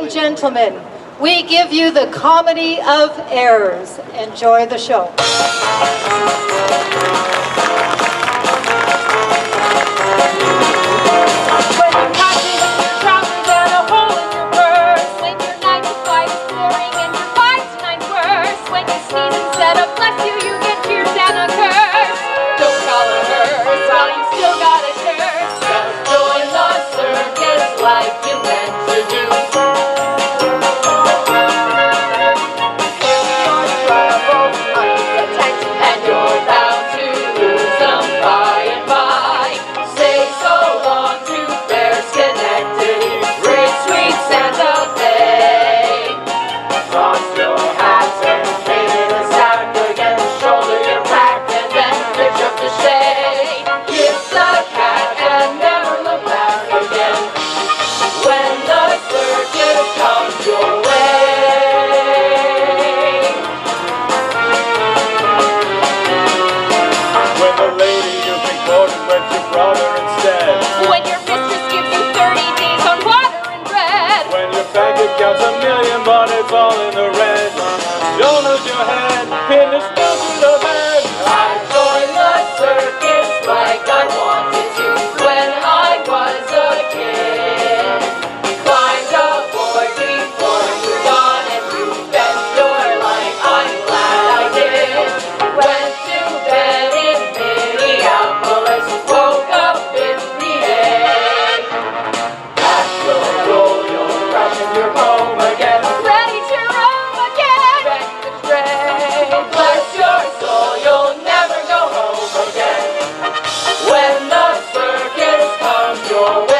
and gentlemen, we give you the comedy of errors. Enjoy the show. Counts a million, but it's all in the red. Don't lose your head, pin is still to the bed. I joined the circus like I wanted to when I was a kid. Climbed aboard before you gone and you bent your life. I'm glad I did. Went to bed in Minneapolis, woke up in the egg. That's your roll, your rush, and your home again. Ready to roam again. Back the train. Bless your soul, you'll never go home again. When the circus comes your way.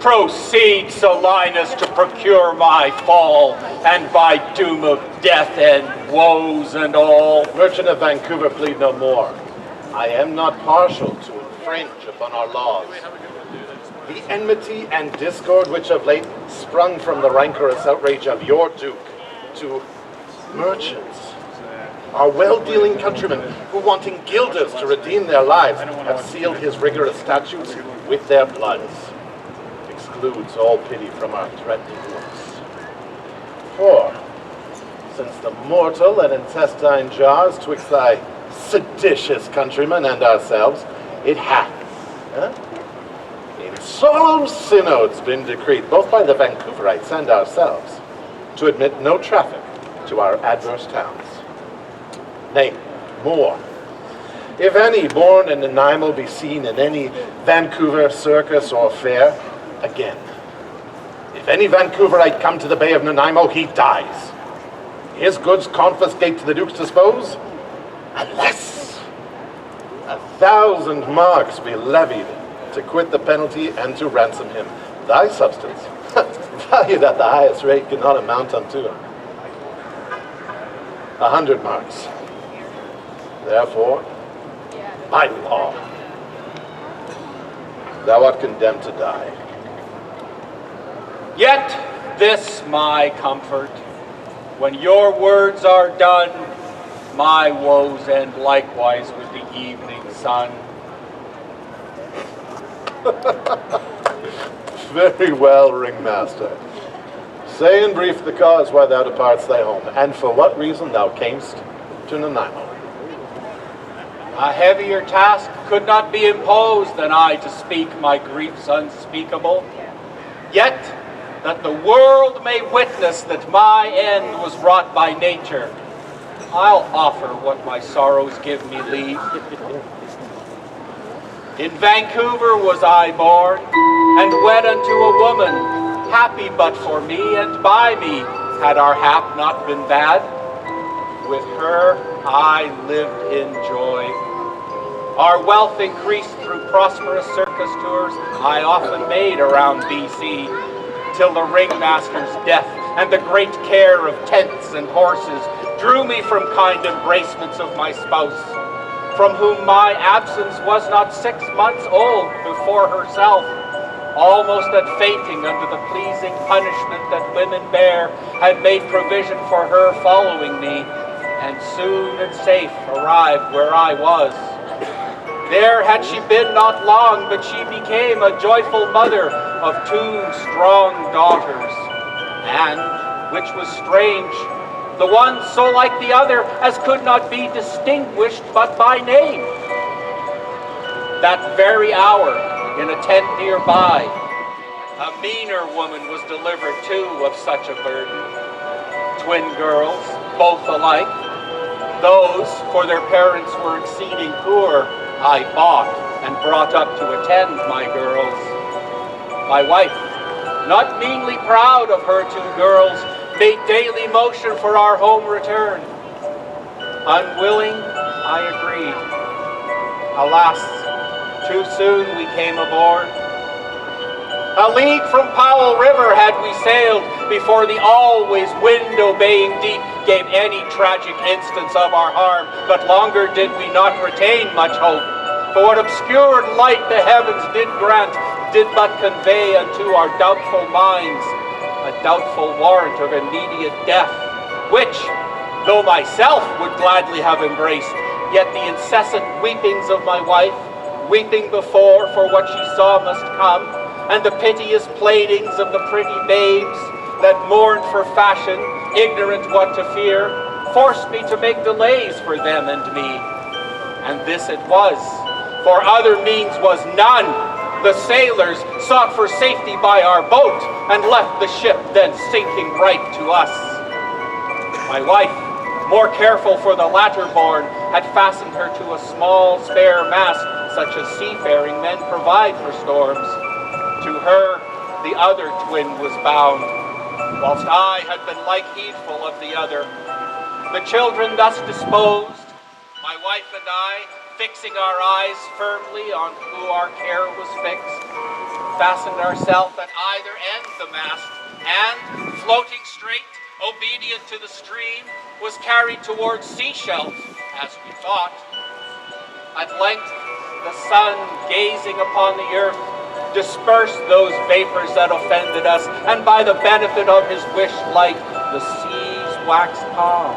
Proceed, Silenus, to procure my fall, and by doom of death and woes and all. Merchant of Vancouver, plead no more. I am not partial to infringe upon our laws. The enmity and discord which of late sprung from the rancorous outrage of your Duke to merchants, our well-dealing countrymen who, wanting guilders to redeem their lives, have sealed his rigorous statutes with their bloods, excludes all pity from our threatening looks. For, since the mortal and intestine jars twixt thy seditious countrymen and ourselves, it hath, in solemn synods been decreed, both by the Vancouverites and ourselves, to admit no traffic to our adverse towns. Nay, more. If any born in Nanaimo be seen in any Vancouver circus or fair, again, if any Vancouverite come to the Bay of Nanaimo, he dies. His goods confiscate to the Duke's dispose, unless 1,000 marks be levied to quit the penalty and to ransom him. Thy substance, valued at the highest rate, cannot amount unto 100 marks. Therefore, by law, thou art condemned to die. Yet this my comfort, when your words are done, my woes end likewise with the evening sun. Very well, ringmaster. Say in brief the cause why thou departst thy home, and for what reason thou camest to Nanaimo. A heavier task could not be imposed than I to speak my griefs unspeakable. Yet, that the world may witness that my end was wrought by nature, I'll offer what my sorrows give me leave. In Vancouver was I born, and wed unto a woman, happy but for me and by me, had our hap not been bad. With her I lived in joy. Our wealth increased through prosperous circus tours I often made around BC, till the ringmaster's death and the great care of tents and horses drew me from kind embracements of my spouse, from whom my absence was not 6 months old before herself. almost at fainting under the pleasing punishment that women bear, had made provision for her following me, and soon and safe arrived where I was. There had she been not long, but she became a joyful mother of 2 strong daughters, and, which was strange, the one so like the other as could not be distinguished but by name. That very hour, in a tent nearby, a meaner woman was delivered too of such a burden. Twin girls, both alike. Those, for their parents were exceeding poor, I bought and brought up to attend my girls. My wife, not meanly proud of her 2 girls, made daily motion for our home return. Unwilling, I agreed. Alas, too soon we came aboard. A league from Powell River had we sailed before the always wind-obeying deep gave any tragic instance of our harm, but longer did we not retain much hope. For what obscured light the heavens did grant, did but convey unto our doubtful minds a doubtful warrant of immediate death, which, though myself would gladly have embraced, yet the incessant weepings of my wife, weeping before for what she saw must come, and the piteous pleadings of the pretty babes that mourned for fashion, ignorant what to fear, forced me to make delays for them and me. And this it was, for other means was none. The sailors sought for safety by our boat, and left the ship then sinking right to us. My wife, more careful for the latter born, had fastened her to a small spare mast, such as seafaring men provide for storms. To her, the other twin was bound, whilst I had been like heedful of the other. The children thus disposed, my wife and I, fixing our eyes firmly on who our care was fixed, fastened ourselves at either end the mast, and, floating straight, obedient to the stream, was carried towards Seychelles, as we thought. At length, the sun, gazing upon the earth, dispersed those vapors that offended us, and by the benefit of his wish light, the seas waxed calm.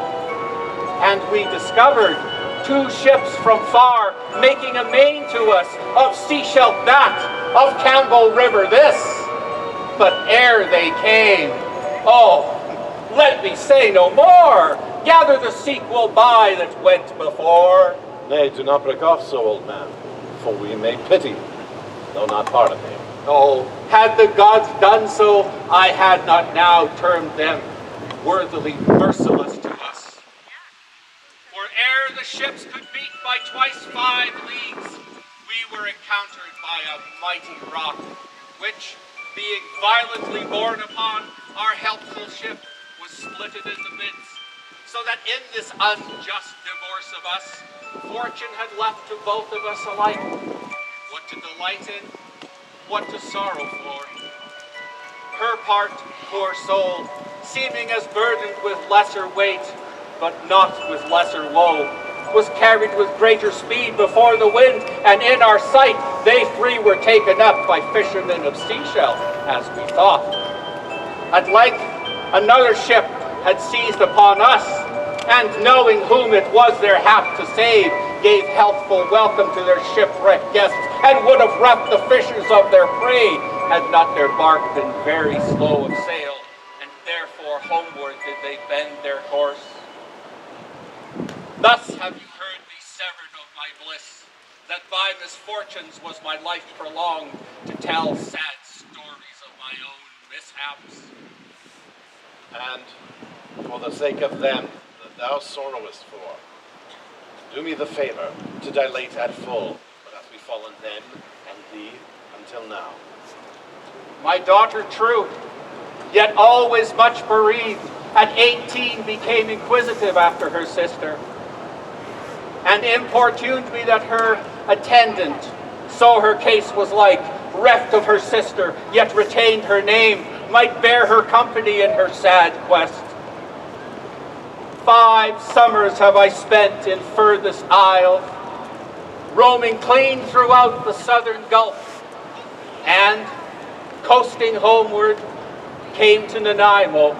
And we discovered 2 ships from far, making amain to us, of Seychelles that, of Campbell River this. But ere they came, oh, let me say no more, gather the sequel by that went before. Nay, do not break off so, old man, for we may pity, though not pardon him. Oh, had the gods done so, I had not now termed them worthily merciless to us. For ere the ships could beat by twice 5 leagues, we were encountered by a mighty rock, which, being violently borne upon, our helpful ship was splitted in the midst, so that in this unjust divorce of us, fortune had left to both of us alike what to delight in, what to sorrow for. Her part, poor soul, seeming as burdened with lesser weight, but not with lesser woe, was carried with greater speed before the wind, and in our sight they 3 were taken up by fishermen of Seychelles, as we thought. At length another ship had seized upon us, and knowing whom it was their hap to save, gave healthful welcome to their shipwrecked guests, and would have reft the fishers of their prey, had not their bark been very slow of sail, and therefore homeward did they bend their course. Thus have you heard me severed of my bliss, that by misfortunes was my life prolonged, to tell sad stories of my own mishaps. And for the sake of them that thou sorrowest for, do me the favor to dilate at full what hath befallen them and thee until now. My daughter true, yet always much bereaved, at 18 became inquisitive after her sister, and importuned me that her attendant, so her case was like, reft of her sister, yet retained her name, might bear her company in her sad quest. 5 summers have I spent in furthest isle, roaming clean throughout the southern Gulf, and coasting homeward, came to Nanaimo,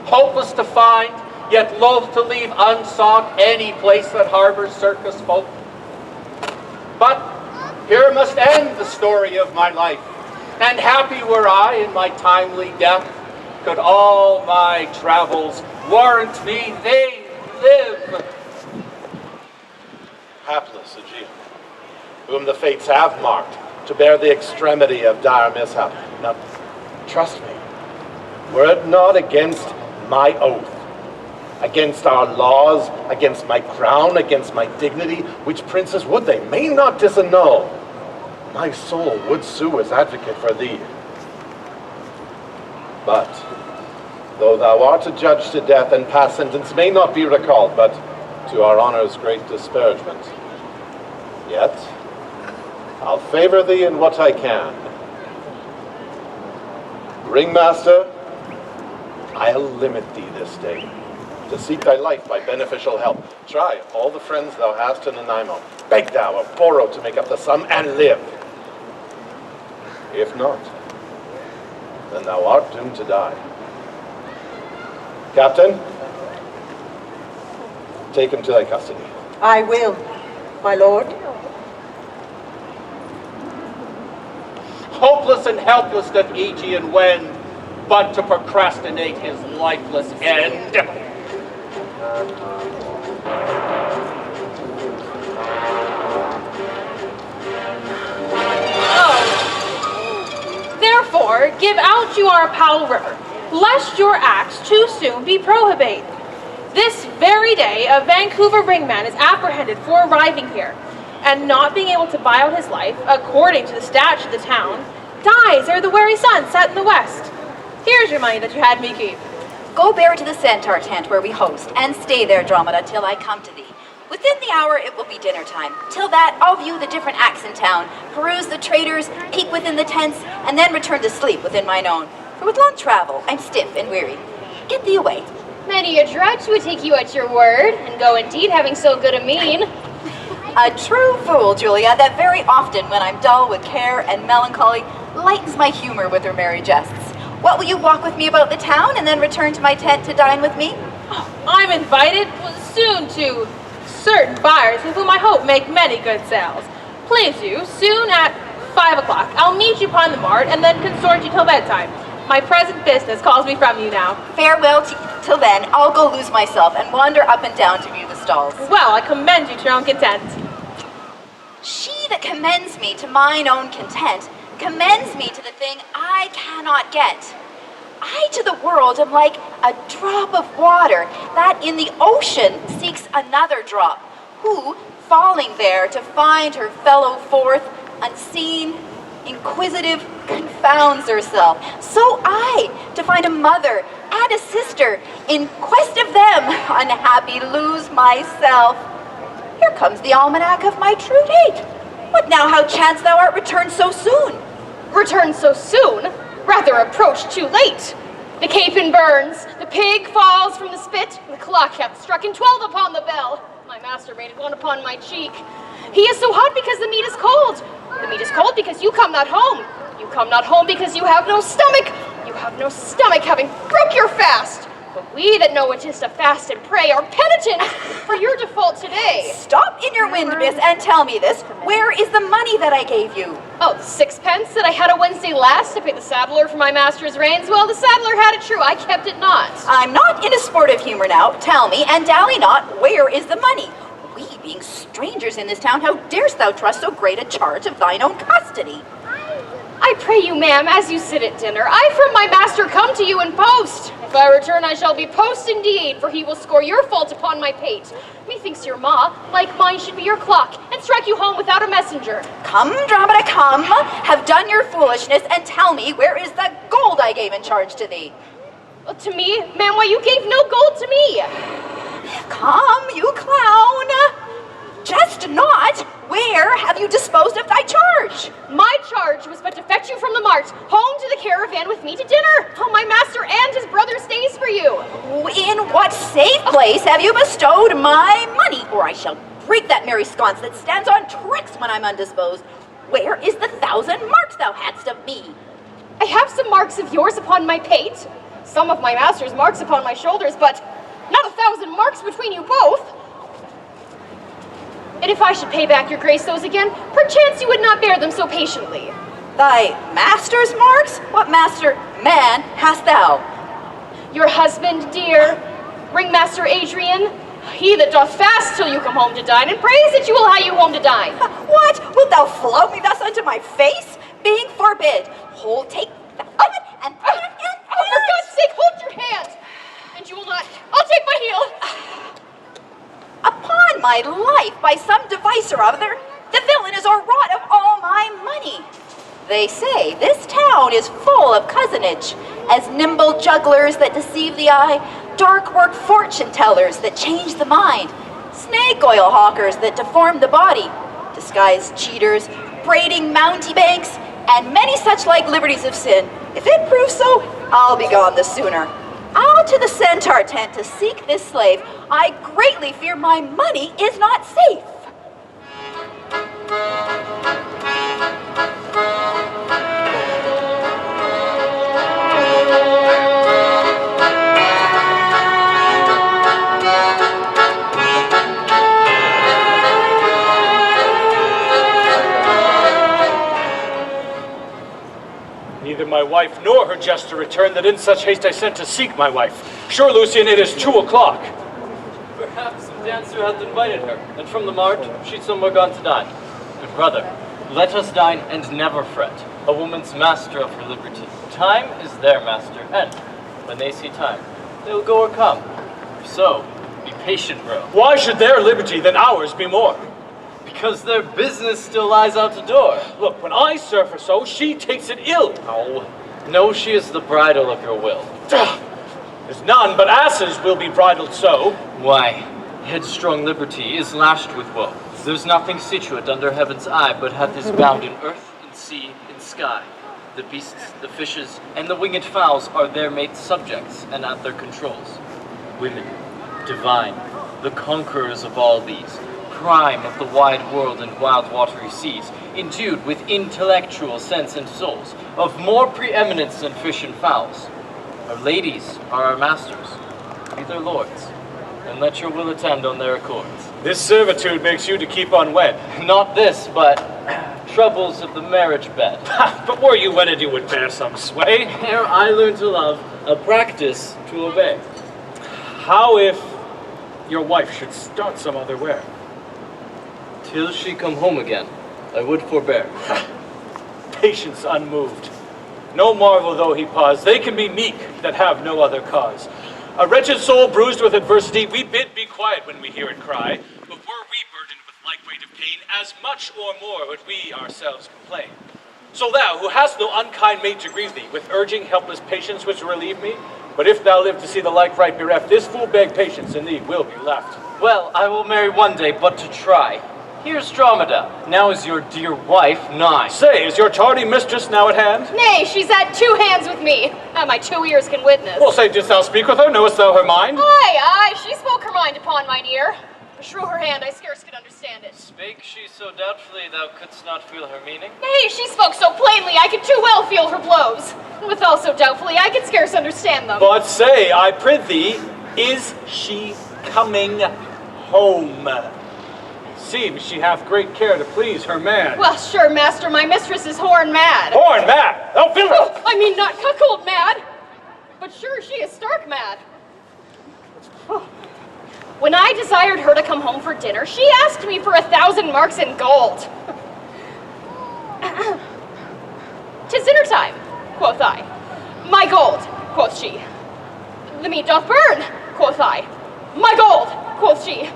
hopeless to find, yet loath to leave unsought any place that harbors circus folk. But here must end the story of my life, and happy were I in my timely death, could all my travels warrant me they live. Hapless Aegean, whom the fates have marked to bear the extremity of dire mishap. Now, trust me, were it not against my oath, against our laws, against my crown, against my dignity, which princes would they may not disannul, my soul would sue as advocate for thee. But, though thou art adjudged to death, and past sentence may not be recalled, but to our honor's great disparagement, yet I'll favor thee in what I can. Ringmaster, I'll limit thee this day, to seek thy life by beneficial help. Try all the friends thou hast in Nanaimo. Beg thou or borrow to make up the sum, and live. If not, then thou art doomed to die. Captain, take him to thy custody. I will, my lord. Hopeless and helpless doth Aegean wend, but to procrastinate his lifeless end. Therefore, give out you are a Powell River, lest your acts too soon be prohibate. This very day, a Vancouver ringman is apprehended for arriving here, and not being able to buy out his life, according to the statute of the town, dies ere the wary sun set in the west. Here's your money that you had me keep. Go bear it to the centaur tent where we host, and stay there, Dromeda, till I come to thee. Within the hour it will be dinner time. Till that, I'll view the different acts in town, peruse the traders, peek within the tents, and then return to sleep within mine own. For with long travel, I'm stiff and weary. Get thee away. Many a drudge would take you at your word, and go indeed having so good a mien. A true fool, Julia, that very often when I'm dull with care and melancholy, lightens my humor with her merry jests. What, will you walk with me about the town, and then return to my tent to dine with me? Oh, I'm invited soon to certain buyers with whom I hope make many good sales. Please you, soon at 5 o'clock. I'll meet you upon the mart, and then consort you till bedtime. My present business calls me from you now. Farewell till then. I'll go lose myself and wander up and down to view the stalls. Well, I commend you to your own content. She that commends me to mine own content commends me to the thing I cannot get. I to the world am like a drop of water that in the ocean seeks another drop, who, falling there to find her fellow forth, unseen, inquisitive, confounds herself. So I, to find a mother and a sister, in quest of them, unhappy lose myself. Here comes the almanac of my true date. What now, how chance thou art returned so soon? Return so soon? Rather approach too late. The capon burns, the pig falls from the spit, the clock hath struck in 12 upon the bell. My master made it one upon my cheek. He is so hot because the meat is cold. The meat is cold because you come not home. You come not home because you have no stomach. You have no stomach, having broke your fast. But we that know it is to fast and pray are penitent for your default today. Stop in your wind, miss, and tell me this. Where is the money that I gave you? Oh, the 6pence that I had a Wednesday last to pay the saddler for my master's reins? Well, the saddler had it true. I kept it not. I'm not in a sportive humor now. Tell me, and dally not, where is the money? We being strangers in this town, how darest thou trust so great a charge of thine own custody? I pray you, ma'am, as you sit at dinner, I from my master come to you in post. If I return, I shall be post indeed, for he will score your fault upon my pate. Methinks your ma, like mine, should be your clock, and strike you home without a messenger. Come, Dromeda, come, have done your foolishness, and tell me, where is the gold I gave in charge to thee? Well, to me? Ma'am, why, you gave no gold to me. Come, you clown. Just not. Where have you disposed of thy charge? My charge was but to fetch you from the mart, home to the caravan with me to dinner. Oh, my master and his brother stays for you. In what safe place have you bestowed my money? Or I shall break that merry sconce that stands on tricks when I'm undisposed. Where is the 1,000 marks thou hadst of me? I have some marks of yours upon my pate, some of my master's marks upon my shoulders, but not 1,000 marks between you both. And if I should pay back your grace those again, perchance you would not bear them so patiently. Thy master's marks? What master man hast thou? Your husband, dear, Ringmaster Adrian, he that doth fast till you come home to dine, and prays that you will hie you home to dine. What? Wilt thou flout me thus unto my face? Being forbid. Hold, take the oven and pan and Oh, for God's sake, hold your hand! And you will not. I'll take my heel. Upon my life, by some device or other, the villain is o'erwrought of all my money. They say this town is full of cozenage, as nimble jugglers that deceive the eye, dark-worked fortune-tellers that change the mind, snake-oil hawkers that deform the body, disguised cheaters, braiding mountebanks, and many such like liberties of sin. If it proves so, I'll be gone the sooner. I'll to the centaur tent to seek this slave. I greatly fear my money is not safe. Neither my wife nor her jester return, that in such haste I sent to seek my wife. Sure, Lucian, it is 2 o'clock. Perhaps some dancer hath invited her, and from the mart she's somewhere gone to dine. Good brother, let us dine and never fret. A woman's master of her liberty. Time is their master, and when they see time, they will go or come. If so, be patient, bro. Why should their liberty than ours be more? Because their business still lies out the door. Look, when I serve her so, she takes it ill. Oh, no, she is the bridle of your will. There's none but asses will be bridled so. Why, headstrong liberty is lashed with woe. There's nothing situate under heaven's eye, but hath is bound in earth, in sea, in sky. The beasts, the fishes, and the winged fowls are their mates' subjects, and at their controls. Women, divine, the conquerors of all these, prime of the wide world and wild watery seas, endued with intellectual sense and souls, of more preeminence than fish and fowls. Our ladies are our masters, be their lords, and let your will attend on their accords. This servitude makes you to keep unwed. Not this, but troubles of the marriage bed. But were you wedded, you would bear some sway. Ere I learn to love, a practice to obey. How if your wife should start some other where? Till she come home again, I would forbear. Patience unmoved. No marvel though he pause, they can be meek that have no other cause. A wretched soul bruised with adversity, we bid be quiet when we hear it cry. But were we burdened with like weight of pain, as much or more would we ourselves complain. So thou, who hast no unkind mate to grieve thee, with urging helpless patience which relieve me, but if thou live to see the like right bereft, this full beg patience in thee will be left. Well, I will marry one day, but to try. Here's Dromeda, now is your dear wife nigh. Say, is your tardy mistress now at hand? Nay, she's at 2 hands with me, and my 2 ears can witness. Well, say, didst thou speak with her? Knowest thou her mind? Aye, she spoke her mind upon mine ear. Beshrew her hand, I scarce could understand it. Spake she so doubtfully thou couldst not feel her meaning? Nay, she spoke so plainly I could too well feel her blows. And withal so doubtfully I could scarce understand them. But say, I prithee, is she coming home? Seems she hath great care to please her man. Well, sure, master, my mistress is horn mad. Horn mad! Thou villain! Oh, I mean not cuckold mad, but sure she is stark mad. When I desired her to come home for dinner, she asked me for 1,000 marks in gold. 'Tis dinner time, quoth I. My gold, quoth she. The meat doth burn, quoth I. My gold, quoth she.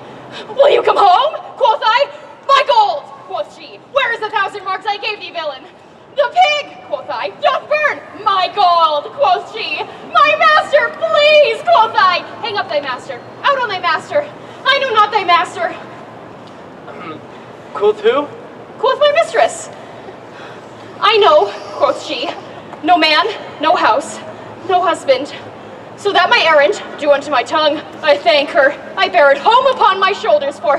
Will you come home, quoth I. My gold, quoth she. Where is the 1,000 marks I gave thee, villain? The pig, quoth I, doth burn. My gold, quoth she. My master, please, quoth I. Hang up thy master. Out on thy master. I know not thy master. Quoth who? Quoth my mistress. I know, quoth she. No man, no house, no husband. So that my errand, due unto my tongue, I thank her. I bear it home upon my shoulders, for,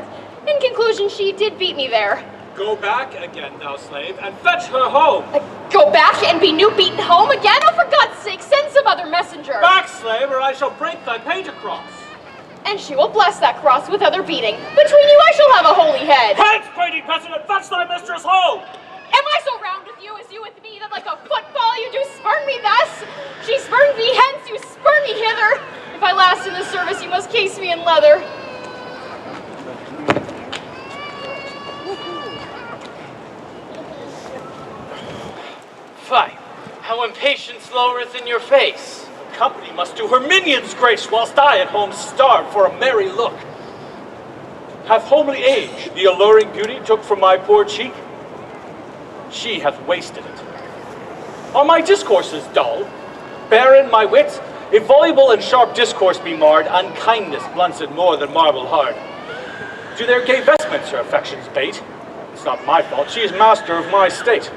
in conclusion, she did beat me there. Go back again, thou slave, and fetch her home. Go back and be new beaten home again? Oh, for God's sake, send some other messenger. Back, slave, or I shall break thy painted cross. And she will bless that cross with other beating. Between you I shall have a holy head. Hence, painting peasant, and fetch thy mistress home! Am I so round with you as you with me, that like a football you do spurn me thus? She spurned thee hence, you spurn me hither. If I last in the service, you must case me in leather. Fie, how impatience lowereth in your face. Company must do her minions grace, whilst I at home starve for a merry look. Hath homely age the alluring beauty took from my poor cheek? She hath wasted it. Are my discourses dull? Barren my wits? If voluble and sharp discourse be marred, unkindness blunts it more than marble hard. Do their gay vestments her affections bait? It's not my fault, she is master of my state.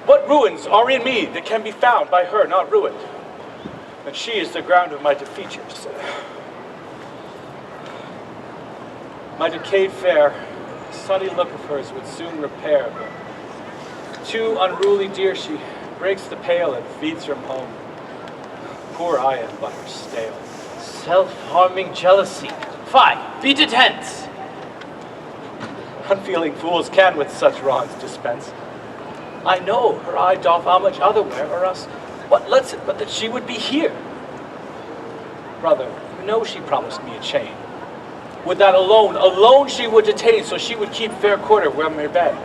What ruins are in me that can be found by her not ruined? And she is the ground of my defeatures. My decayed fair, the sunny look of hers would soon repair, but too unruly dear she breaks the pail and feeds from home. Poor I am but her stale. Self-harming jealousy. Fie, beat it hence. Unfeeling fools can with such wrongs dispense. I know her eye doth homage otherwhere, or else what lets it but that she would be here? Brother, you know she promised me a chain. Would that alone she would detain, so she would keep fair quarter where my bed.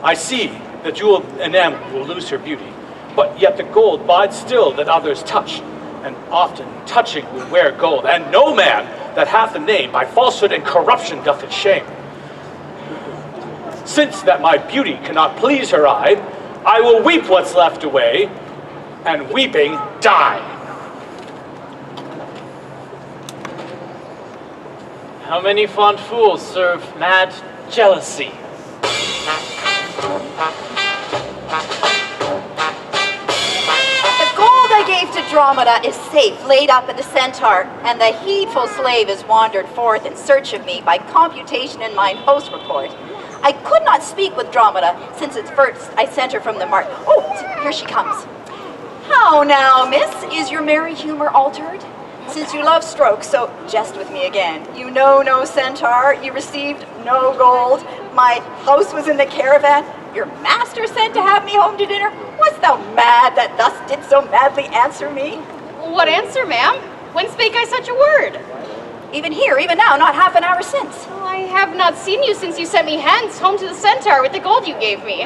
I see that jewel enamel will lose her beauty, but yet the gold bides still that others touch, and often touching will wear gold, and no man that hath a name by falsehood and corruption doth it shame. Since that my beauty cannot please her eye, I will weep what's left away, and weeping die. How many fond fools serve mad jealousy? The gold I gave to Dromeda is safe, laid up in the centaur, and the heedful slave is wandered forth in search of me by computation in mine host report. I could not speak with Dromeda, since at first I sent her from the mart. Oh, here she comes. How now, miss, is your merry humor altered? Since you love strokes, so jest with me again. You know no centaur, you received no gold. My house was in the caravan. Your master sent to have me home to dinner. Wast thou mad that thus did so madly answer me? What answer, ma'am? When spake I such a word? Even here, even now, not half an hour since. Well, I have not seen you since you sent me hence, home to the centaur with the gold you gave me.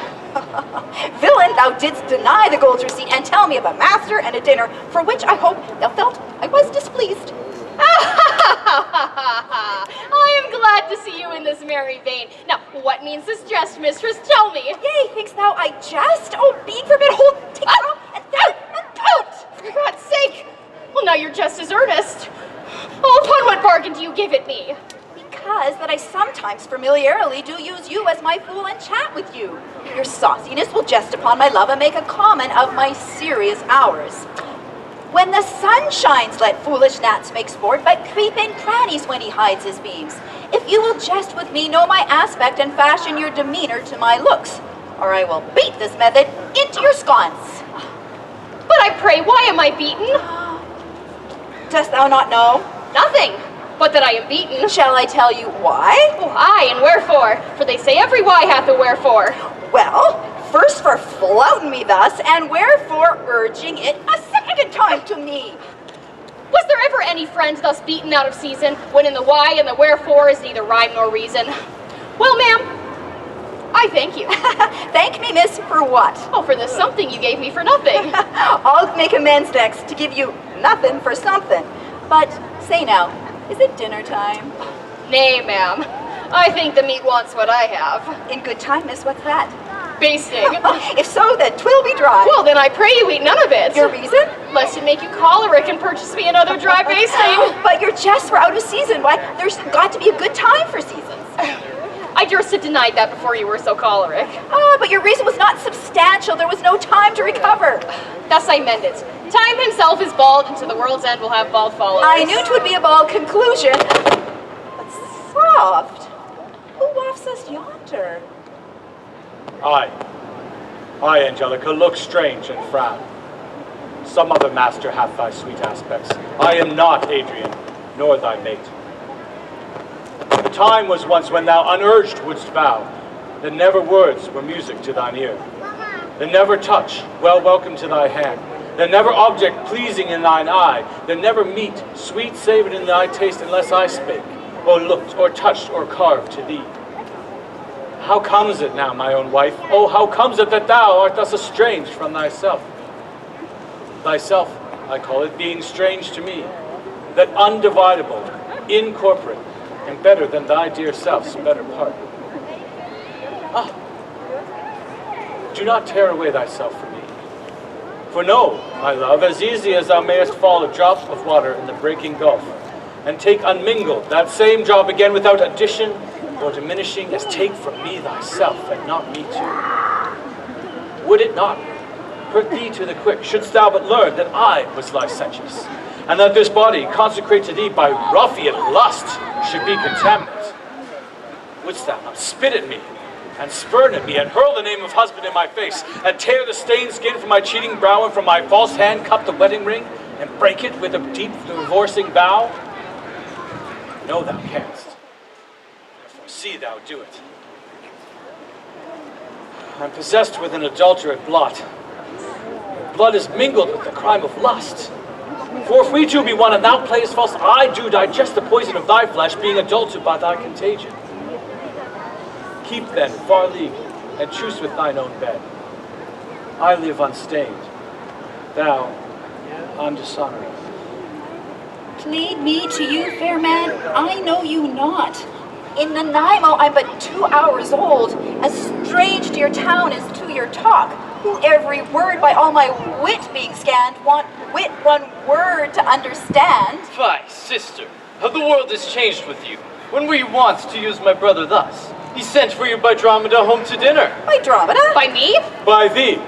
Villain, thou didst deny the gold's receipt and tell me of a master and a dinner, for which I hope thou felt I was displeased. I am glad to see you in this merry vein. Now, what means this jest, mistress? Tell me. Yea, thinkst thou I jest? Oh, bead forbid, hold, take it off, and Out! For God's sake! Well, now your jest is earnest. Oh, upon what bargain do you give it me? Because that I sometimes familiarly do use you as my fool and chat with you. Your sauciness will jest upon my love and make a common of my serious hours. When the sun shines, let foolish gnats make sport, but creep in crannies when he hides his beams. If you will jest with me, know my aspect and fashion your demeanor to my looks, or I will beat this method into your sconce. But I pray, why am I beaten? Dost thou not know? Nothing, but that I am beaten. Shall I tell you why? Oh, aye, and wherefore? For they say every why hath a wherefore. Well, first for flouting me thus, and wherefore urging it a second time to me. Was there ever any friend thus beaten out of season, when in the why and the wherefore is neither rhyme nor reason? Well, ma'am, I thank you. Thank me, miss, for what? Oh, for the something you gave me for nothing. I'll make amends next to give you nothing for something. But say now, is it dinner time? Nay, ma'am. I think the meat wants what I have. In good time, miss, what's that? Basting. If so, then 'twill be dry. Well, then I pray you eat none of it. Your reason? Lest it make you choleric and purchase me another dry basting. But your jests were out of season. Why, there's got to be a good time for seasons. I durst have denied that before you were so choleric. Ah, but your reason was not substantial. There was no time to recover. Thus I mend it. Time himself is bald, and to the world's end will have bald followers. I knew 'twould be a bald conclusion. But soft. Who wafts us yonder? Aye, I, Angelica, look strange and frown. Some other master hath thy sweet aspects. I am not Adrian, nor thy mate. The time was once when thou unurged wouldst vow that never words were music to thine ear, that never touch well welcome to thy hand, that never object pleasing in thine eye, that never meat sweet savored in thy taste unless I spake, or looked, or touched, or carved to thee. How comes it now, my own wife? Oh, how comes it that thou art thus estranged from thyself? Thyself, I call it, being strange to me, that undividable, incorporate, and better than thy dear self's better part. Ah, do not tear away thyself from me. For know, my love, as easy as thou mayest fall a drop of water in the breaking gulf, and take unmingled that same drop again without addition or diminishing, as take from me thyself, and not me too. Would it not hurt thee to the quick, shouldst thou but learn that I was licentious, and that this body, consecrated to thee by ruffian lust, should be contaminate? Wouldst thou not spit at me, and spurn at me, and hurl the name of husband in my face, and tear the stained skin from my cheating brow, and from my false hand cut the wedding ring, and break it with a deep divorcing vow? No, thou canst. Therefore see thou do it. I am possessed with an adulterate blot. Blood is mingled with the crime of lust. For if we two be one, and thou playest false, I do digest the poison of thy flesh, being adulterated by thy contagion. Keep then far league, and truce with thine own bed. I live unstained, thou undishonored. Plead me to you, fair man, I know you not. In Nanaimo I'm but 2 hours old, as strange to your town as to your talk, who every word by all my wit being scanned, want wit one word to understand. Fie, sister, how the world is changed with you. When were you wont to use my brother thus? He sent for you by Dromeda home to dinner. By Dromeda? By me? By thee.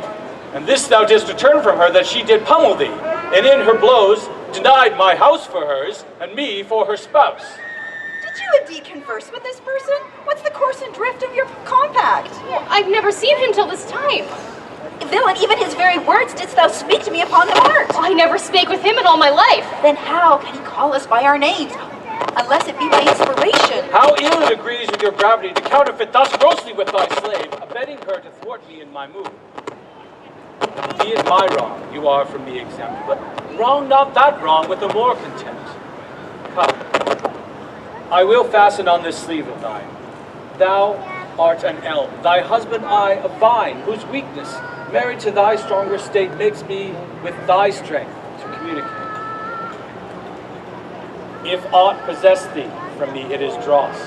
And this thou didst return from her, that she did pummel thee, and in her blows denied my house for hers, and me for her spouse. Did you indeed converse with this person? What's the course and drift of your compact? Well, I've never seen him till this time. Villain, even his very words didst thou speak to me upon the heart. I never spake with him in all my life. Then how can he call us by our names, unless it be by inspiration? How ill it agrees with your gravity to counterfeit thus grossly with thy slave, abetting her to thwart me in my mood. Be it my wrong, you are from me exempt, but wrong not that wrong with the more contempt. Come, I will fasten on this sleeve of thine. Thou art an elm, thy husband I a vine, whose weakness, married to thy stronger state, makes me with thy strength to communicate. If aught possess thee from me, it is dross,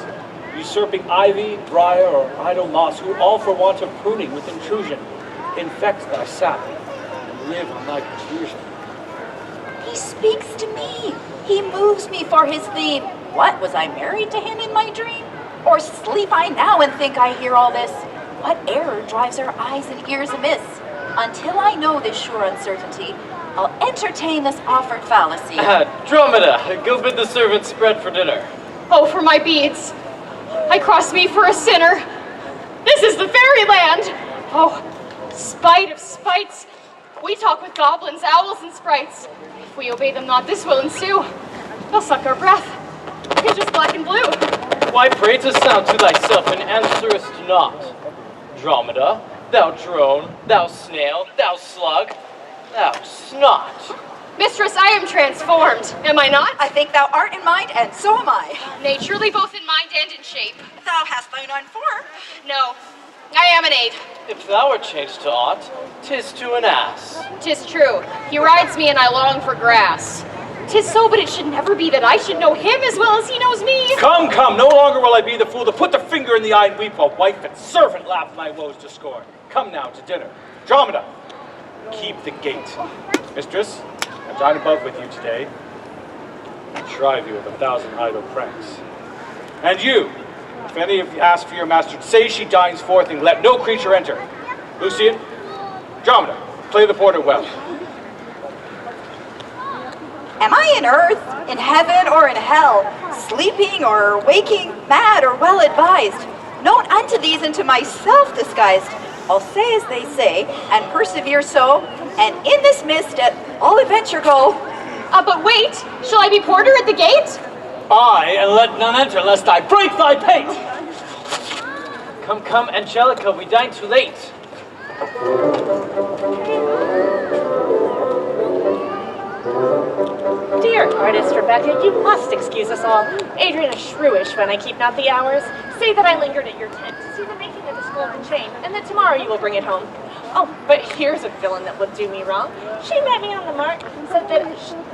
usurping ivy, briar, or idle moss, who all for want of pruning with intrusion infect thy sap, and live on thy confusion. He speaks to me. He moves me for his theme. What, was I married to him in my dream? Or sleep I now and think I hear all this? What error drives our eyes and ears amiss? Until I know this sure uncertainty, I'll entertain this offered fallacy. Dromeda, go bid the servants spread for dinner. Oh, for my beads. I cross me for a sinner. This is the fairyland. Oh, spite of spites. We talk with goblins, owls, and sprites. If we obey them not, this will ensue. They'll suck our breath. Pinch us black and blue. Why pray to sound to thyself and answerest not? Dromeda, thou drone, thou snail, thou slug, thou snot. Mistress, I am transformed, am I not? I think thou art in mind, and so am I. Naturally, both in mind and in shape. Thou hast thine own form. No, I am an aid. If thou art changed to aught, 'tis to an ass. 'Tis true. He rides me and I long for grass. 'Tis so, but it should never be that I should know him as well as he knows me. Come, come, no longer will I be the fool to put the finger in the eye and weep while wife and servant laugh my woes to scorn. Come now to dinner. Dromeda, keep the gate. Mistress, I dine above with you today, and shrive you of 1,000 idle pranks. And you, if any of you ask for your master, say she dines forth and let no creature enter. Lucian, Dromeda, play the porter well. Am I in earth, in heaven, or in hell? Sleeping or waking, mad or well advised? Known unto these and to myself disguised. I'll say as they say, and persevere so, and in this mist I'll adventure go. But wait, shall I be porter at the gate? Aye, and let none enter lest I break thy pate. Come, come, Angelica, we dine too late. Dear artist Rebecca, you must excuse us all. Adrian is shrewish when I keep not the hours. Say that I lingered at your tent to see the making of this golden chain, and that tomorrow you will bring it home. Oh, but here's a villain that would do me wrong. She met me on the mart and said that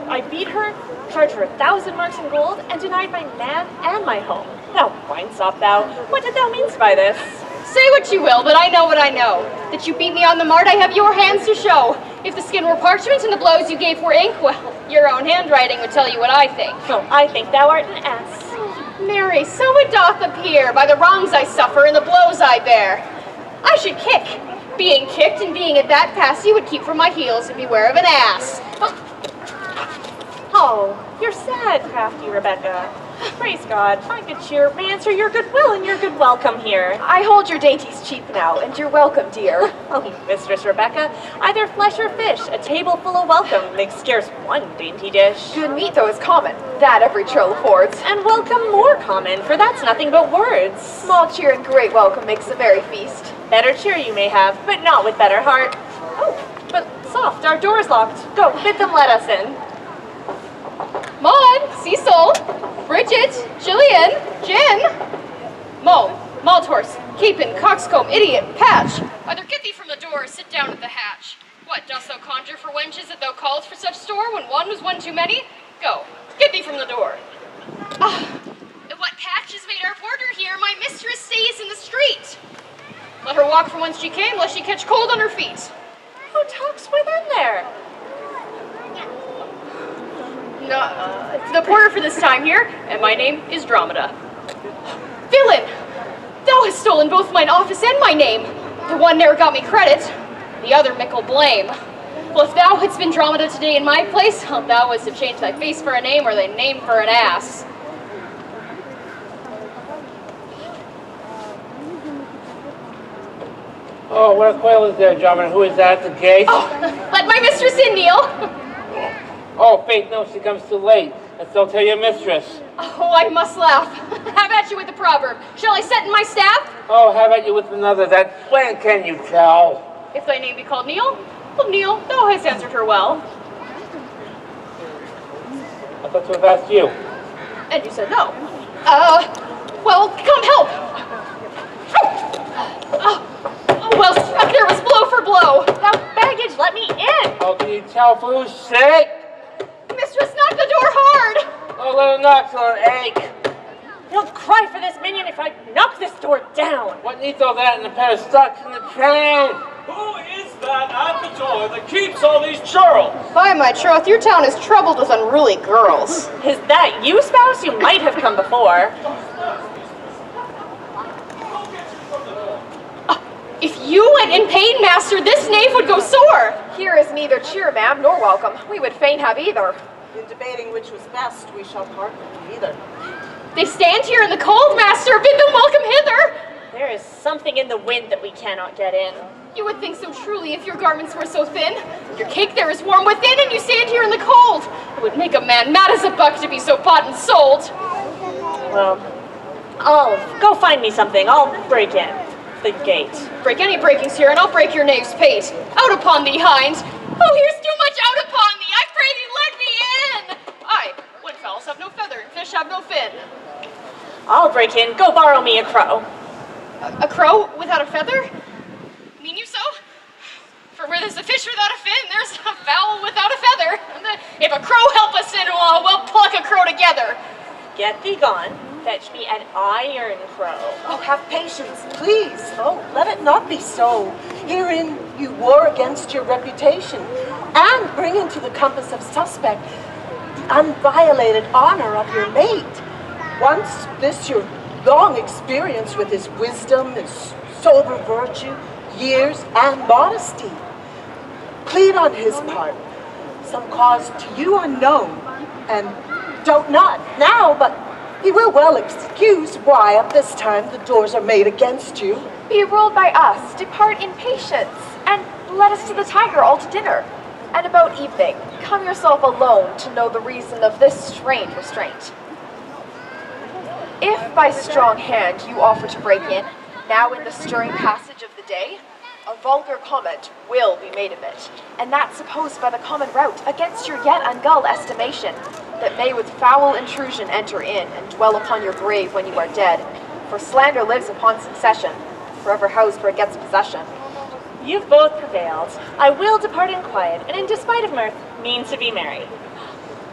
I beat her, charged her 1,000 marks in gold, and denied my man and my home. Now, winesop thou, what did thou mean by this? Say what you will, but I know what I know. That you beat me on the mart, I have your hands to show. If the skin were parchment and the blows you gave were ink, well, your own handwriting would tell you what I think. Oh, I think thou art an ass. Marry, so it doth appear, by the wrongs I suffer and the blows I bear. I should kick. Being kicked and being at that pass, you would keep from my heels and beware of an ass. Oh, you're sad, crafty Rebecca. Praise God, find good cheer may answer your goodwill and your good welcome here. I hold your dainties cheap now, and you're welcome, dear. Oh, Mistress Rebecca, either flesh or fish, a table full of welcome makes scarce one dainty dish. Good meat, though, is common. That every trill affords. And welcome more common, for that's nothing but words. Small cheer and great welcome makes a merry feast. Better cheer you may have, but not with better heart. Oh, but soft, our door's locked. Go, bid them let us in. Maud, Cecil, Bridget, Jillian, Jen, Mole, Malthorse, Capon, Coxcomb, Idiot, Patch. Either get thee from the door or sit down at the hatch. What, dost thou conjure for wenches that thou called for such store when one was one too many? Go, get thee from the door. What patch has made our porter here? My mistress stays in the street. Let her walk from whence she came, lest she catch cold on her feet. Who talks within there? It's the porter for this time here, and my name is Dromeda. Villain! Thou hast stolen both mine office and my name. The one ne'er got me credit, the other mickle blame. Well, if thou hadst been Dromeda today in my place, well, thou wouldst have changed thy face for a name or thy name for an ass. Oh, what a quail is there, Dromeda? Who is that at the gate? Oh, let my mistress in, Neil. Oh, faith, no, she comes too late. And so tell your mistress. Oh, I must laugh. Have at you with the proverb. Shall I set in my staff? Oh, have at you with another. That when can you tell? If thy name be called Neil, well, Neil, thou hast answered her well. I thought to have asked you. And you said no. Well, come help. Well, there was blow for blow. Thou baggage, let me in. Oh, can you tell for who's sake? Mistress, knock the door hard. Oh, let her knock till an ache. You'll cry for this minion if I knock this door down. What needs all that in a pair of stocks in the train? Who is that at the door that keeps all these churls? By my troth, your town is troubled with unruly girls. Is that you, spouse? You might have come before. If you went in pain, master, this knave would go sore. Here is neither cheer, ma'am, nor welcome. We would fain have either. In debating which was best, we shall part with either. They stand here in the cold, master. Bid them welcome hither. There is something in the wind that we cannot get in. You would think so truly if your garments were so thin. Your cake there is warm within, and you stand here in the cold. It would make a man mad as a buck to be so bought and sold. Well, I'll go find me something. I'll break in the gate. Break any breakings here, and I'll break your knave's pate. Out upon thee, hind. Oh, here's too much out upon thee. I pray thee, let me in. Aye, when fowls have no feather and fish have no fin. I'll break in. Go borrow me a crow. A crow without a feather? Mean you so? For where there's a fish without a fin, there's a fowl without a feather. If a crow help us in, we'll pluck a crow together. Get thee gone. Fetch me an iron crow. Oh, have patience, please. Oh, let it not be so. Herein you war against your reputation and bring into the compass of suspect the unviolated honor of your mate. Once this your long experience with his wisdom, his sober virtue, years, and modesty. Plead on his part some cause to you unknown, and doubt not now, but He will well excuse why at this time the doors are made against you. Be ruled by us, depart in patience, and let us to the Tiger all to dinner. And about evening, come yourself alone to know the reason of this strange restraint. If by strong hand you offer to break in, now in the stirring passage of the day, a vulgar comment will be made of it, and that supposed by the common route against your yet ungulled estimation, that may with foul intrusion enter in and dwell upon your grave when you are dead, for slander lives upon succession, forever housed where it gets possession. You've both prevailed. I will depart in quiet, and in despite of mirth, mean to be merry.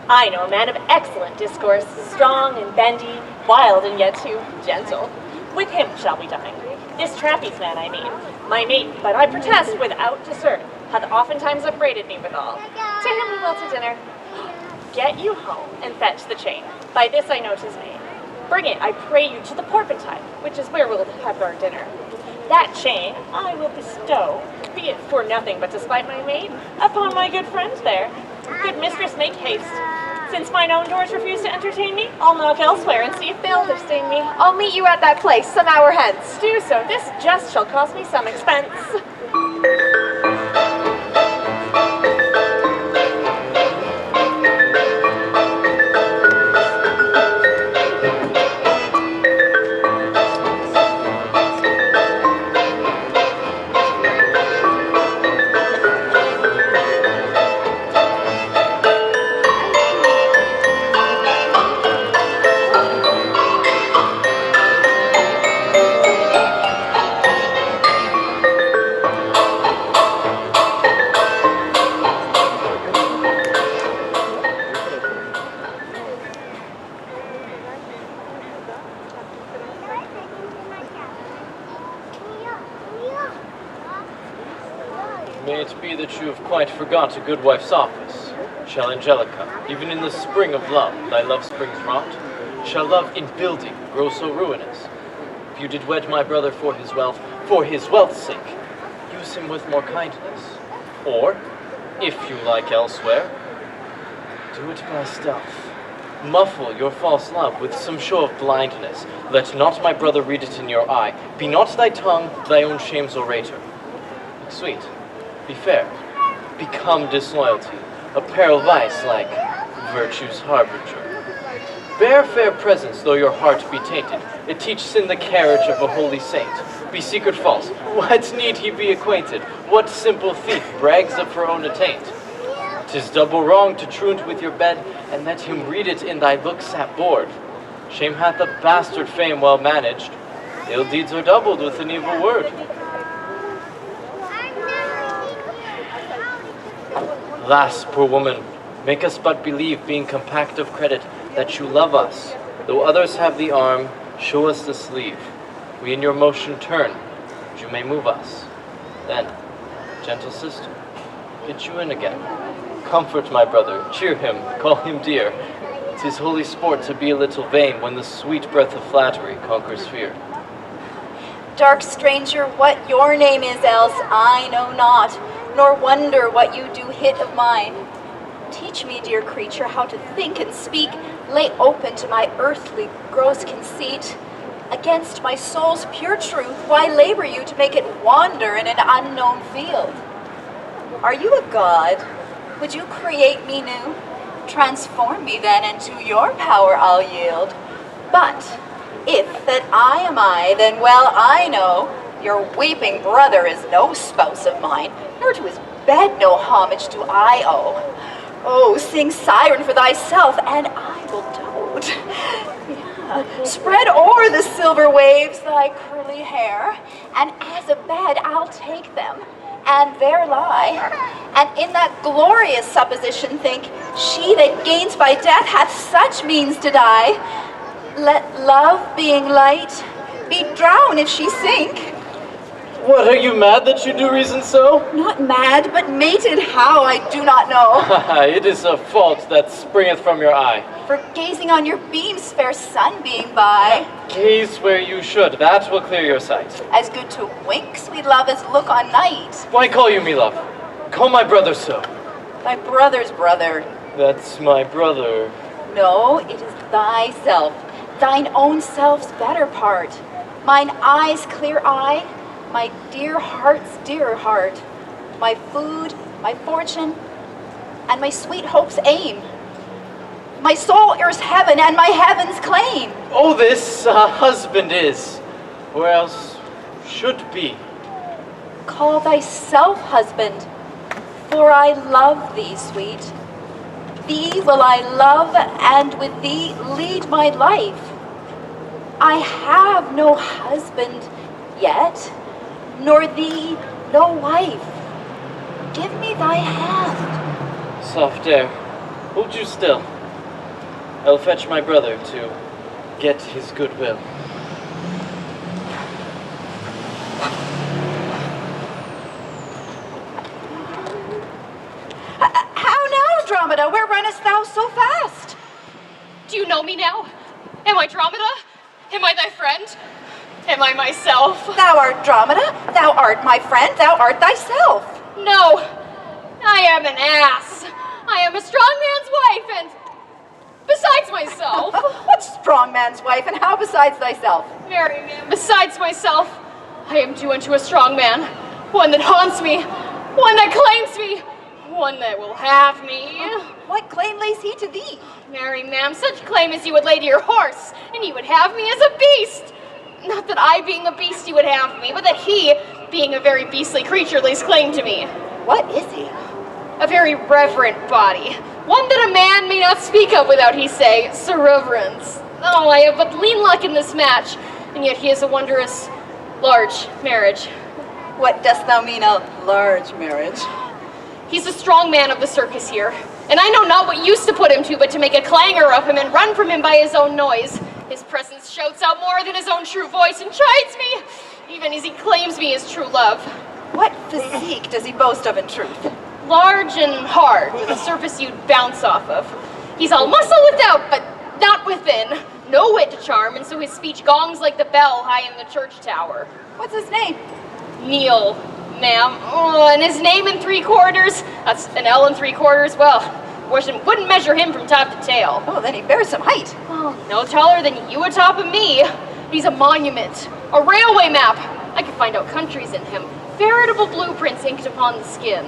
I know a man of excellent discourse, strong and bendy, wild and yet too gentle. With him shall we dine. This trapeze man, I mean, my mate, but I protest without discern, hath oftentimes upbraided me withal. To him we will to dinner. Get you home and fetch the chain. By this I know 'tis made. Bring it, I pray you, to the Porpentine, which is where we'll have our dinner. That chain I will bestow, be it for nothing but to spite my mate, upon my good friend there. Good mistress, make haste. Since mine own doors refuse to entertain me, I'll knock elsewhere and see if they'll abstain me. I'll meet you at that place some hour hence. Do so, this just shall cost me some expense. May it be that you have quite forgot a good wife's office. Shall Angelica, even in the spring of love, thy love springs rot? Shall love in building grow so ruinous? If you did wed my brother for his wealth's sake, use him with more kindness. Or, if you like elsewhere, do it by stealth. Muffle your false love with some show of blindness. Let not my brother read it in your eye. Be not thy tongue thy own shame's orator. Be sweet, be fair, become disloyalty, apparel vice like virtue's harbinger. Bear fair presence though your heart be tainted. It teaches in the carriage of a holy saint. Be secret false, what need he be acquainted? What simple thief brags of her own attaint? 'Tis double wrong to truant with your bed, and let him read it in thy looks at board. Shame hath a bastard fame well managed, ill deeds are doubled with an evil word. Alas, poor woman, make us but believe, being compact of credit, that you love us. Though others have the arm, show us the sleeve. We in your motion turn, that you may move us. Then, gentle sister, get you in again. Comfort my brother, cheer him, call him dear. 'Tis holy sport to be a little vain when the sweet breath of flattery conquers fear. Dark stranger, what your name is, else I know not, nor wonder what you do hit of mine. Teach me, dear creature, how to think and speak, lay open to my earthly gross conceit. Against my soul's pure truth, why labor you to make it wander in an unknown field? Are you a god? Would you create me new? Transform me then, and to your power I'll yield. But if that I am I, then well I know your weeping brother is no spouse of mine, nor to his bed no homage do I owe. Oh, sing siren for thyself, and I will dote. Yeah. Spread o'er the silver waves thy curly hair, and as a bed I'll take them, and there lie. And in that glorious supposition think, she that gains by death hath such means to die. Let love, being light, be drowned if she sink. What, are you mad that you do reason so? Not mad, but mated how, I do not know. It is a fault that springeth from your eye. For gazing on your beams, fair sunbeam by. Gaze where you should, that will clear your sight. As good to wink, sweet love, as look on night. Why call you me love? Call my brother so. Thy brother's brother. That's my brother. No, it is thyself. thine own self's better part, mine eye's clear eye, my dear heart's dearer heart, my food, my fortune, and my sweet hope's aim. My soul ear's heaven, and my heaven's claim. Oh, this husband is, or else should be. Call thyself husband, for I love thee, sweet. Thee will I love, and with thee lead my life. I have no husband yet, nor thee no wife. Give me thy hand. Soft air, hold you still. I'll fetch my brother to get his goodwill. How now, Andromeda? Where runnest thou so fast? Do you know me now? Am I Andromeda? Am I thy friend? Am I myself? Thou art Andromeda. Thou art my friend. Thou art thyself. No, I am an ass. I am a strong man's wife, and besides myself. What strong man's wife, and how besides thyself? Marry me, and besides myself, I am due unto a strong man, one that haunts me, one that claims me, one that will have me. What claim lays he to thee? Marry, ma'am, such claim as you would lay to your horse, and you would have me as a beast. Not that I, being a beast, he would have me, but that he, being a very beastly creature, lays claim to me. What is he? A very reverent body, one that a man may not speak of without he say, Sir Reverence. Oh, I have but lean luck in this match, and yet he is a wondrous, large marriage. What dost thou mean, a large marriage? He's a strong man of the circus here, and I know not what use to put him to, but to make a clangor of him and run from him by his own noise. His presence shouts out more than his own true voice and chides me, even as he claims me his true love. What physique does he boast of in truth? Large and hard, with a surface you'd bounce off of. He's all muscle without, but not within. No wit to charm, and so his speech gongs like the bell high in the church tower. What's his name? Neil, ma'am. Oh, and his name in 3/4, that's an L in 3/4, well, wouldn't measure him from top to tail. Oh, then he bears some height. Well, no taller than you atop of me. He's a monument, a railway map. I could find out countries in him. Veritable blueprints inked upon the skin.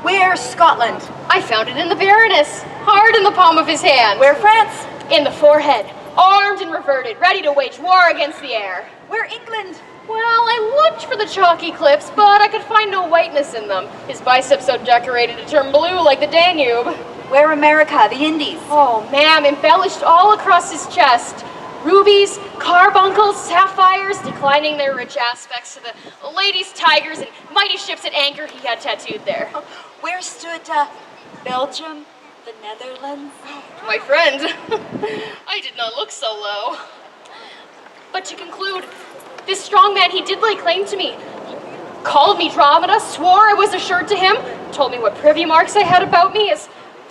Where Scotland? I found it in the Baroness, hard in the palm of his hand. Where France? In the forehead, armed and reverted, ready to wage war against the air. Where England? Well, I looked for the chalky clips, but I could find no whiteness in them. His biceps so decorated to turn blue like the Danube. Where America, the Indies? Oh, ma'am, embellished all across his chest. Rubies, carbuncles, sapphires, declining their rich aspects to the ladies' tigers and mighty ships at anchor he had tattooed there. Where stood Belgium, the Netherlands? My friend, I did not look so low. But to conclude, this strong man, he did lay claim to me. He called me Andromeda, swore I was assured to him, told me what privy marks I had about me, as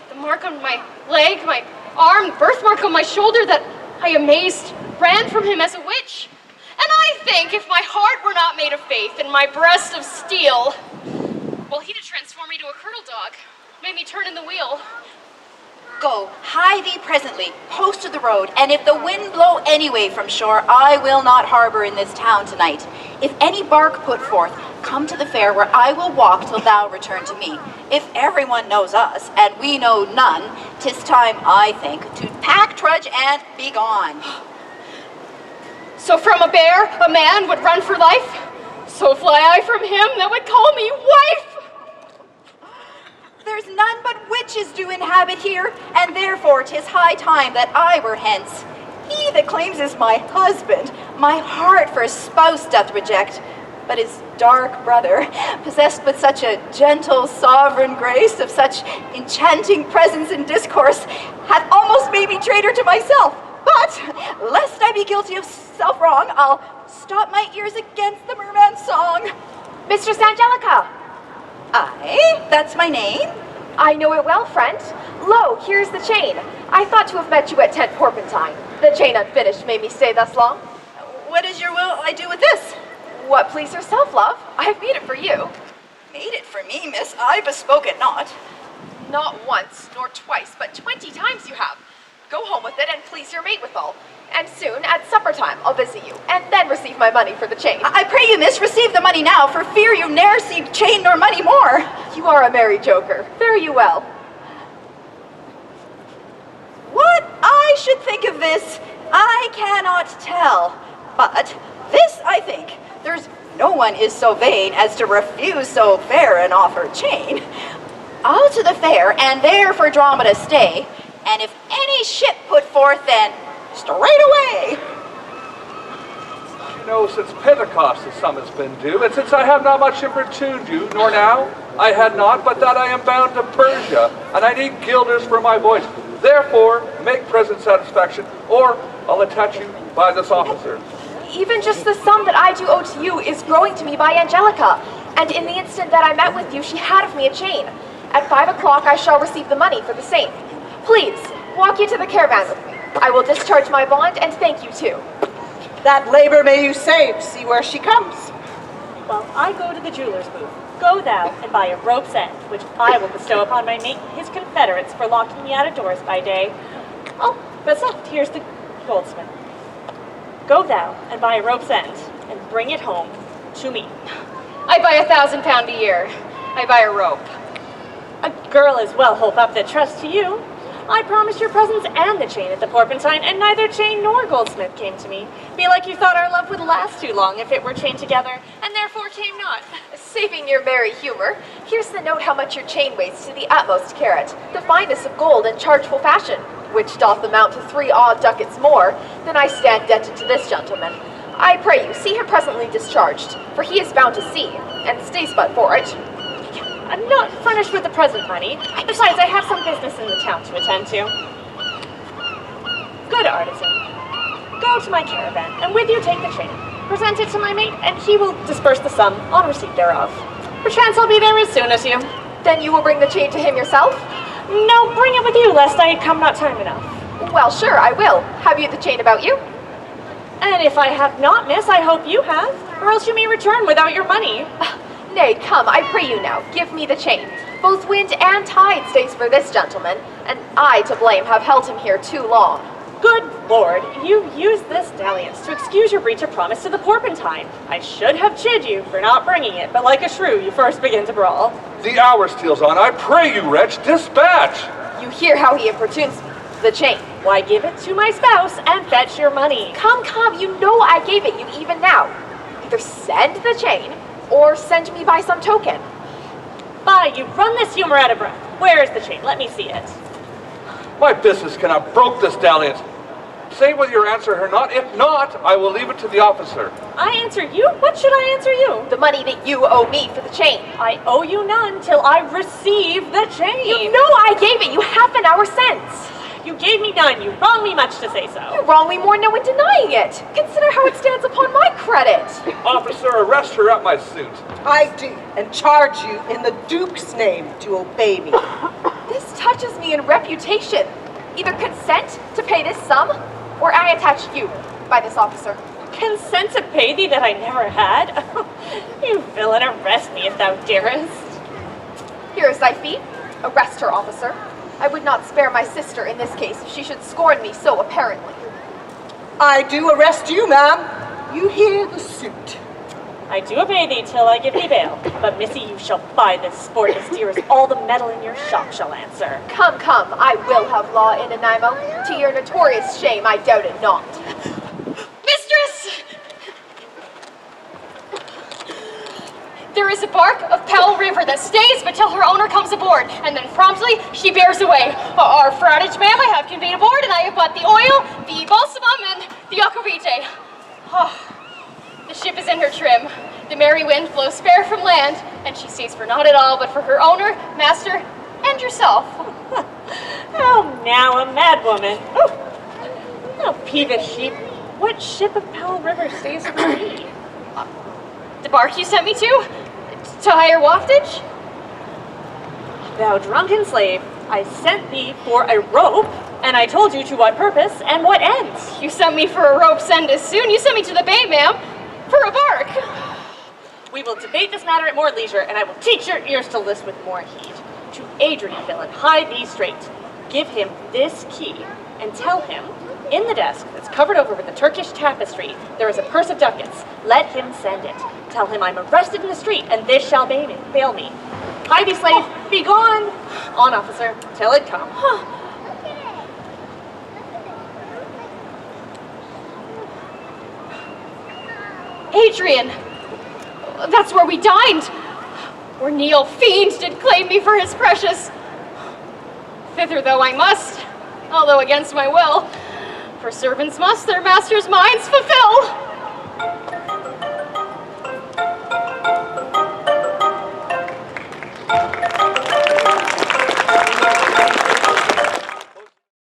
the mark on my leg, my arm, birthmark on my shoulder that I amazed ran from him as a witch. And I think if my heart were not made of faith and my breast of steel, well, he'd have transformed me to a curdle dog, made me turn in the wheel. Go, hie thee presently, post to the road, and if the wind blow any way from shore, I will not harbor in this town tonight. If any bark put forth, come to the fair where I will walk till thou return to me. If everyone knows us, and we know none, 'tis time, I think, to pack, trudge, and be gone. So from a bear, a man would run for life? So fly I from him that would call me wife? There's none but witches do inhabit here, and therefore 'tis high time that I were hence. He that claims is my husband, my heart for a spouse doth reject, but his dark brother, possessed with such a gentle, sovereign grace, of such enchanting presence and discourse, hath almost made me traitor to myself. But, lest I be guilty of self-wrong, I'll stop my ears against the merman's song. Mistress Angelica! Aye, that's my name. I know it well, friend. Lo, here's the chain. I thought to have met you at Tent Porpentine. The chain unfinished made me stay thus long. What is your will I do with this? What please yourself, love? I've made it for you. Made it for me, miss. I bespoke it not. Not once, nor twice, but 20 times you have. Go home with it and please your mate withal. And soon, at supper time, I'll visit you, and then receive my money for the chain. I pray you, miss, receive the money now, for fear you ne'er see chain nor money more. You are a merry joker. Fare you well. What I should think of this, I cannot tell. But this I think, there's no one is so vain as to refuse so fair an offered chain. I'll to the fair, and there for Dromeda stay, and if any ship put forth, then straight away. You know, since Pentecost the sum has been due, and since I have not much importuned you, nor now, I had not, but that I am bound to Persia, and I need guilders for my voice. Therefore, make present satisfaction, or I'll attach you by this officer. Even just the sum that I do owe to you is growing to me by Angelica, and in the instant that I met with you, she had of me a chain. At 5 o'clock, I shall receive the money for the same. Please, walk you to the caravan with me. I will discharge my bond, and thank you too. That labor may you save. See where she comes. Well, I go to the jeweler's booth. Go thou and buy a rope's end, which I will bestow upon my mate and his confederates for locking me out of doors by day. Oh, besides, here's the goldsmith. Go thou and buy a rope's end, and bring it home to me. I buy £1,000 a year. I buy a rope. A girl is well holp up that trusts to you. I promised your presents and the chain at the Porpentine, and neither chain nor goldsmith came to me. Be like you thought our love would last too long if it were chained together, and therefore came not. Saving your merry humor, here's the note how much your chain weighs to the utmost carat, the finest of gold in chargeful fashion, which doth amount to 3 odd ducats more than I stand debted to this gentleman. I pray you, see him presently discharged, for he is bound to sea, and stays but for it. I'm not furnished with the present money. Besides, I have some business in the town to attend to. Good artisan, go to my caravan, and with you take the chain. Present it to my mate, and he will disperse the sum on receipt thereof. Perchance I'll be there as soon as you. Then you will bring the chain to him yourself? No, bring it with you, lest I come not time enough. Well, sure, I will. Have you the chain about you? And if I have not, miss, I hope you have, or else you may return without your money. Nay, come, I pray you now, give me the chain. Both wind and tide stays for this gentleman, and I, to blame, have held him here too long. Good Lord, you used this dalliance to excuse your breach of promise to the Porpentine. I should have chid you for not bringing it, but like a shrew, you first begin to brawl. The hour steals on. I pray you, wretch, dispatch! You hear how he importunes me. The chain. Why, give it to my spouse and fetch your money. Come, come, you know I gave it you even now. Either send the chain, or send me by some token. Bye, you run this humor out of breath. Where is the chain? Let me see it. My business cannot broke this dalliance. Say whether you answer her not. If not, I will leave it to the officer. I answer you? What should I answer you? The money that you owe me for the chain. I owe you none till I receive the chain. You know I gave it you half an hour since. You gave me none. You wrong me much to say so. You wrong me more now in denying it. Consider how it stands upon my credit. Officer, arrest her at my suit. I do, and charge you in the Duke's name to obey me. This touches me in reputation. Either consent to pay this sum, or I attach you by this officer. Consent to pay thee that I never had? You villain, arrest me if thou darest. Here is thy fee. Arrest her, officer. I would not spare my sister in this case if she should scorn me so apparently. I do arrest you, ma'am. You hear the suit. I do obey thee till I give thee bail, but missy, you shall buy this sport as dear as all the metal in your shop shall answer. Come, come, I will have law in Nanaimo. To your notorious shame, I doubt it not. Mistress! There is a bark of Powell River that stays but till her owner comes aboard, and then promptly she bears away. Our frontage, ma'am, I have conveyed aboard, and I have bought the oil, the balsamum, and the aquavite. Oh, the ship is in her trim. The merry wind blows fair from land, and she stays for naught at all but for her owner, master, and yourself. Oh, now a mad woman. Oh, no peevish sheep. What ship of Powell River stays for me? The bark you sent me to hire waftage? Thou drunken slave, I sent thee for a rope, and I told you to what purpose and what ends. You sent me for a rope's end as soon. You sent me to the bay, ma'am, for a bark. We will debate this matter at more leisure, and I will teach your ears to list with more heed. To Adrian, villain, hide thee straight. Give him this key, and tell him In the desk that's covered over with the Turkish tapestry, there is a purse of ducats. Let him send it. Tell him I'm arrested in the street, and this shall bail me. Hie thee, slave, be gone! On, officer, till it come. Adrian! That's where we dined! Where Neil Fiend did claim me for his precious. Thither though I must, although against my will, for servants must their masters' minds fulfill.